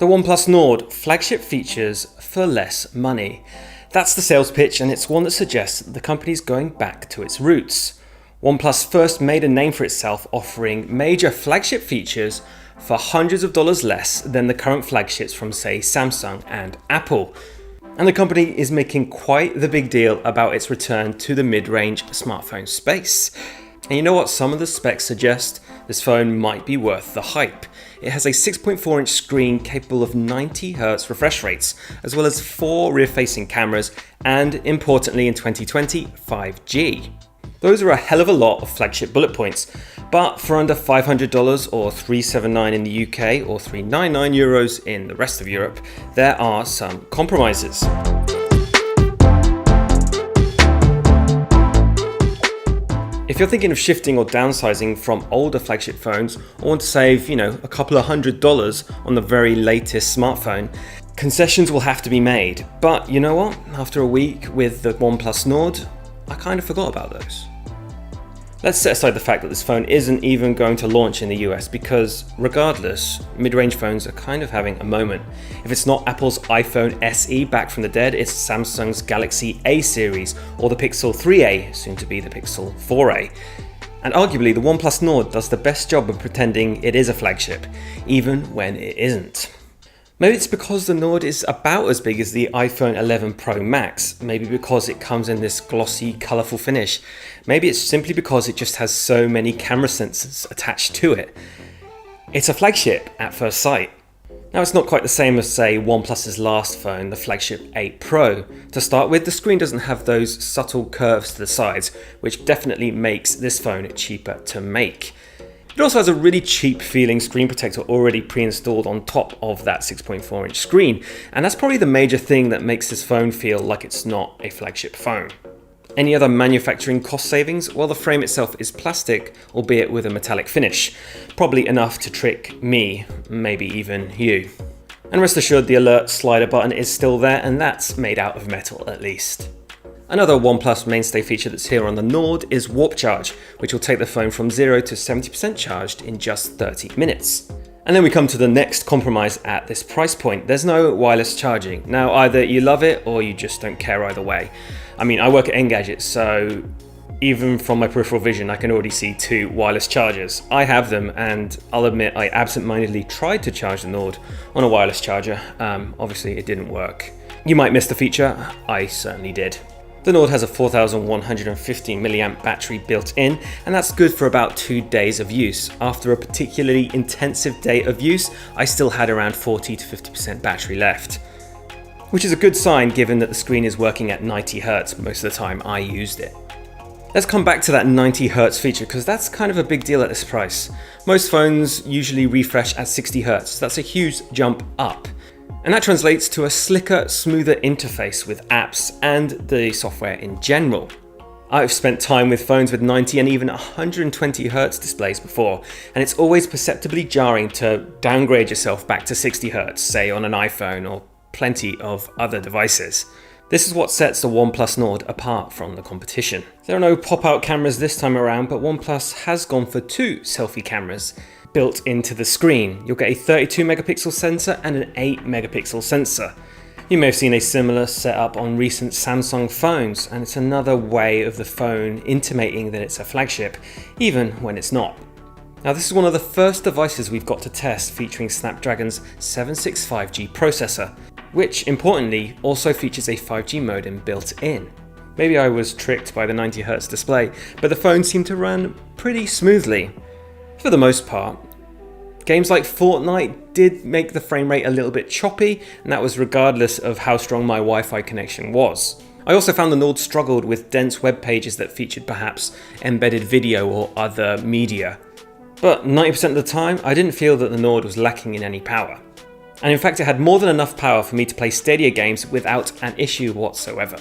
The OnePlus Nord, flagship features for less money. That's the sales pitch, and it's one that suggests that the company's going back to its roots. OnePlus first made a name for itself offering major flagship features for hundreds of dollars less than the current flagships from, say, Samsung and Apple. And the company is making quite the big deal about its return to the mid-range smartphone space. And you know what? Some of the specs suggest this phone might be worth the hype. It has a 6.4-inch screen capable of 90Hz refresh rates, as well as 4 rear-facing cameras, and importantly in 2020, 5G. Those are a hell of a lot of flagship bullet points, but for under $500 or $379 in the UK or €399 in the rest of Europe, there are some compromises. If you're thinking of shifting or downsizing from older flagship phones or want to save, a couple of $100s on the very latest smartphone, concessions will have to be made. But you know what? After a week with the OnePlus Nord, I kind of forgot about those. Let's set aside the fact that this phone isn't even going to launch in the US because, regardless, mid-range phones are kind of having a moment. If it's not Apple's iPhone SE back from the dead, it's Samsung's Galaxy A series or the Pixel 3a, soon to be the Pixel 4a. And arguably, the OnePlus Nord does the best job of pretending it is a flagship, even when it isn't. Maybe it's because the Nord is about as big as the iPhone 11 Pro Max, maybe because it comes in this glossy, colourful finish. Maybe it's simply because it just has so many camera sensors attached to it. It's a flagship at first sight. Now, it's not quite the same as, say, OnePlus's last phone, the flagship 8 Pro. To start with, the screen doesn't have those subtle curves to the sides, which definitely makes this phone cheaper to make. It also has a really cheap feeling screen protector already pre-installed on top of that 6.4-inch screen, and that's probably the major thing that makes this phone feel like it's not a flagship phone. Any other manufacturing cost savings? Well, the frame itself is plastic, albeit with a metallic finish. Probably enough to trick me, maybe even you. And rest assured, the alert slider button is still there, and that's made out of metal at least. Another OnePlus mainstay feature that's here on the Nord is Warp Charge, which will take the phone from 0 to 70% charged in just 30 minutes. And then we come to the next compromise at this price point. There's no wireless charging. Now, either you love it or you just don't care either way. I mean, I work at Engadget, so even from my peripheral vision, I can already see 2 wireless chargers. I have them, and I'll admit I absentmindedly tried to charge the Nord on a wireless charger. Obviously, it didn't work. You might miss the feature. I certainly did. The Nord has a 4115 mAh battery built in, and that's good for about 2 days of use. After a particularly intensive day of use, I still had around 40 to 50% battery left. Which is a good sign given that the screen is working at 90Hz most of the time I used it. Let's come back to that 90Hz feature because that's kind of a big deal at this price. Most phones usually refresh at 60Hz, so that's a huge jump up. And that translates to a slicker, smoother interface with apps and the software in general. I've spent time with phones with 90 and even 120Hz displays before, and it's always perceptibly jarring to downgrade yourself back to 60Hz, say on an iPhone or plenty of other devices. This is what sets the OnePlus Nord apart from the competition. There are no pop-out cameras this time around, but OnePlus has gone for 2 selfie cameras built into the screen. You'll get a 32 megapixel sensor and an 8 megapixel sensor. You may have seen a similar setup on recent Samsung phones, and it's another way of the phone intimating that it's a flagship, even when it's not. Now, this is one of the first devices we've got to test featuring Snapdragon's 765G processor, which importantly also features a 5G modem built in. Maybe I was tricked by the 90Hz display, but the phone seemed to run pretty smoothly. For the most part. Games like Fortnite did make the frame rate a little bit choppy, and that was regardless of how strong my Wi-Fi connection was. I also found the Nord struggled with dense web pages that featured perhaps embedded video or other media. But 90% of the time, I didn't feel that the Nord was lacking in any power. And in fact, it had more than enough power for me to play Stadia games without an issue whatsoever.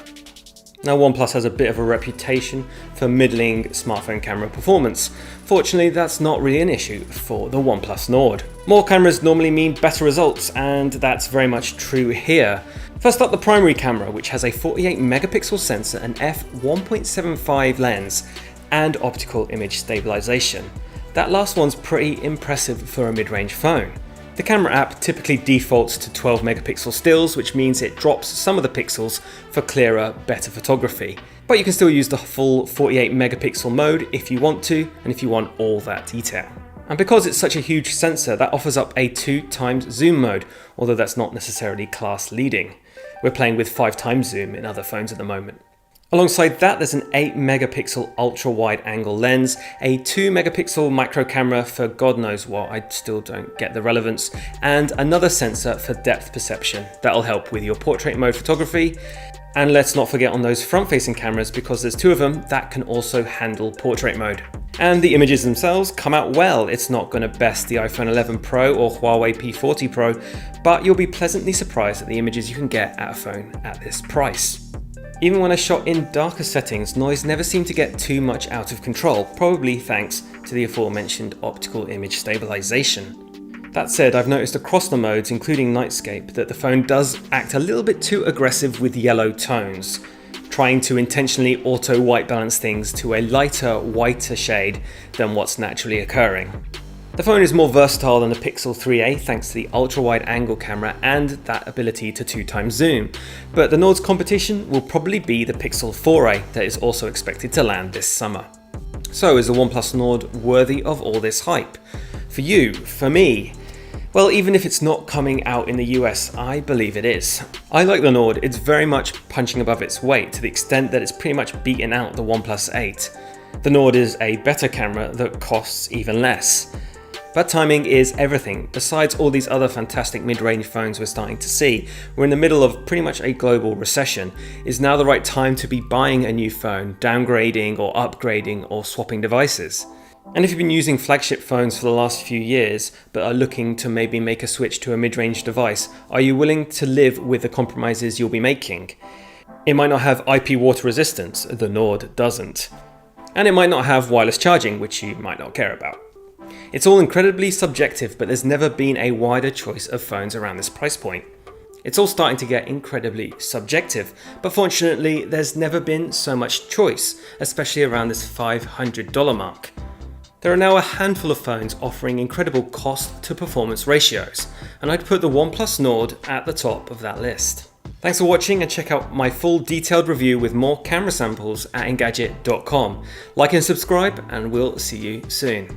Now, OnePlus has a bit of a reputation for middling smartphone camera performance. Fortunately, that's not really an issue for the OnePlus Nord. More cameras normally mean better results, and that's very much true here. First up, the primary camera, which has a 48 megapixel sensor, an f1.75 lens, and optical image stabilization. That last one's pretty impressive for a mid-range phone. The camera app typically defaults to 12 megapixel stills, which means it drops some of the pixels for clearer, better photography. But you can still use the full 48 megapixel mode if you want to, and if you want all that detail. And because it's such a huge sensor, that offers up a 2x zoom mode, although that's not necessarily class leading. We're playing with 5x zoom in other phones at the moment. Alongside that, there's an 8 megapixel ultra wide angle lens, a 2 megapixel micro camera for God knows what, I still don't get the relevance, and another sensor for depth perception. That'll help with your portrait mode photography. And let's not forget on those front facing cameras, because there's 2 of them that can also handle portrait mode. And the images themselves come out well. It's not going to best the iPhone 11 Pro or Huawei P40 Pro, but you'll be pleasantly surprised at the images you can get at a phone at this price. Even when I shot in darker settings, noise never seemed to get too much out of control, probably thanks to the aforementioned optical image stabilization. That said, I've noticed across the modes, including Nightscape, that the phone does act a little bit too aggressive with yellow tones, trying to intentionally auto white balance things to a lighter, whiter shade than what's naturally occurring. The phone is more versatile than the Pixel 3a thanks to the ultra-wide angle camera and that ability to 2x zoom, but the Nord's competition will probably be the Pixel 4a that is also expected to land this summer. So is the OnePlus Nord worthy of all this hype? For you, for me? Well, even if it's not coming out in the US, I believe it is. I like the Nord. It's very much punching above its weight to the extent that it's pretty much beaten out the OnePlus 8. The Nord is a better camera that costs even less. But timing is everything. Besides all these other fantastic mid-range phones we're starting to see, we're in the middle of pretty much a global recession. Is now the right time to be buying a new phone, downgrading or upgrading or swapping devices? And if you've been using flagship phones for the last few years, but are looking to maybe make a switch to a mid-range device, are you willing to live with the compromises you'll be making? It might not have IP water resistance, the Nord doesn't. And it might not have wireless charging, which you might not care about. It's all incredibly subjective, but there's never been a wider choice of phones around this price point. It's all starting to get incredibly subjective, but fortunately there's never been so much choice, especially around this $500 mark. There are now a handful of phones offering incredible cost to performance ratios, and I'd put the OnePlus Nord at the top of that list. Thanks for watching, and check out my full detailed review with more camera samples at Engadget.com. Like and subscribe, and we'll see you soon.